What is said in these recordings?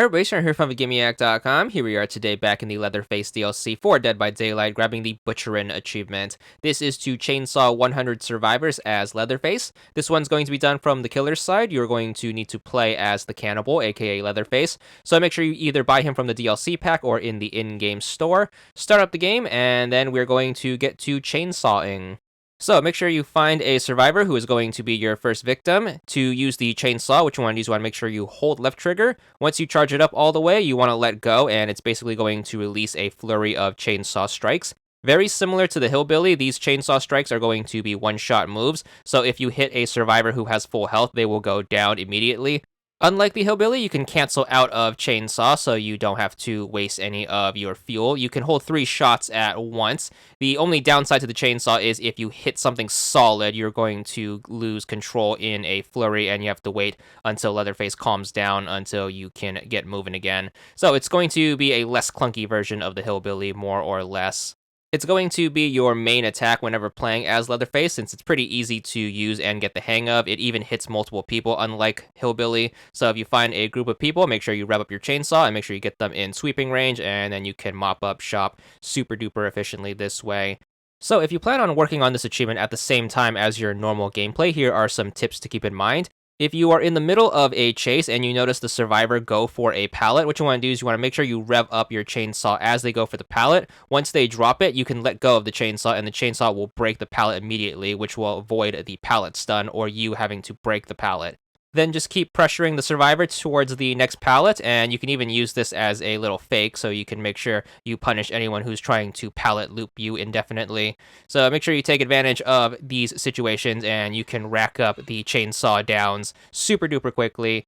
Hey everybody, Sharon here from VidGamiac.com. Here we are today back in the Leatherface DLC for Dead by Daylight, grabbing the Butcherin achievement. This is to chainsaw 100 survivors as Leatherface. This one's going to be done from the killer's side. You're going to need to play as the Cannibal, aka Leatherface. So make sure you either buy him from the DLC pack or in the in-game store. Start up the game, and then we're going to get to chainsawing. So make sure you find a survivor who is going to be your first victim. To use the chainsaw, which you want to use, you want to make sure you hold left trigger. Once you charge it up all the way, you want to let go, and it's basically going to release a flurry of chainsaw strikes. Very similar to the Hillbilly, these chainsaw strikes are going to be one-shot moves, so if you hit a survivor who has full health, they will go down immediately. Unlike the Hillbilly, you can cancel out of Chainsaw, so you don't have to waste any of your fuel. You can hold 3 shots at once. The only downside to the Chainsaw is if you hit something solid, you're going to lose control in a flurry, and you have to wait until Leatherface calms down until you can get moving again. So it's going to be a less clunky version of the Hillbilly, more or less. It's going to be your main attack whenever playing as Leatherface, since it's pretty easy to use and get the hang of. It even hits multiple people, unlike Hillbilly. So if you find a group of people, make sure you rev up your chainsaw and make sure you get them in sweeping range, and then you can mop up shop super duper efficiently this way. So if you plan on working on this achievement at the same time as your normal gameplay, here are some tips to keep in mind. If you are in the middle of a chase and you notice the survivor go for a pallet, what you want to do is you want to make sure you rev up your chainsaw as they go for the pallet. Once they drop it, you can let go of the chainsaw, and the chainsaw will break the pallet immediately, which will avoid the pallet stun or you having to break the pallet. Then just keep pressuring the survivor towards the next pallet, and you can even use this as a little fake, so you can make sure you punish anyone who's trying to pallet loop you indefinitely. So make sure you take advantage of these situations, and you can rack up the chainsaw downs super duper quickly.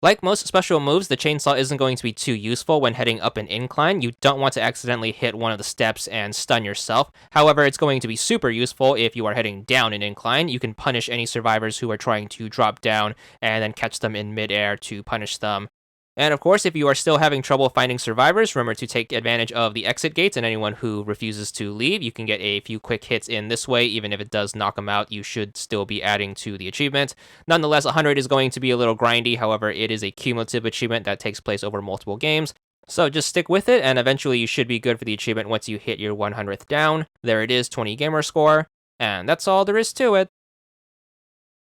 Like most special moves, the chainsaw isn't going to be too useful when heading up an incline. You don't want to accidentally hit one of the steps and stun yourself. However, it's going to be super useful if you are heading down an incline. You can punish any survivors who are trying to drop down and then catch them in midair to punish them. And of course, if you are still having trouble finding survivors, remember to take advantage of the exit gates, and anyone who refuses to leave, you can get a few quick hits in this way. Even if it does knock them out, you should still be adding to the achievement. Nonetheless, 100 is going to be a little grindy. However, it is a cumulative achievement that takes place over multiple games. So just stick with it, and eventually you should be good for the achievement once you hit your 100th down. There it is, 20 gamer score. And that's all there is to it.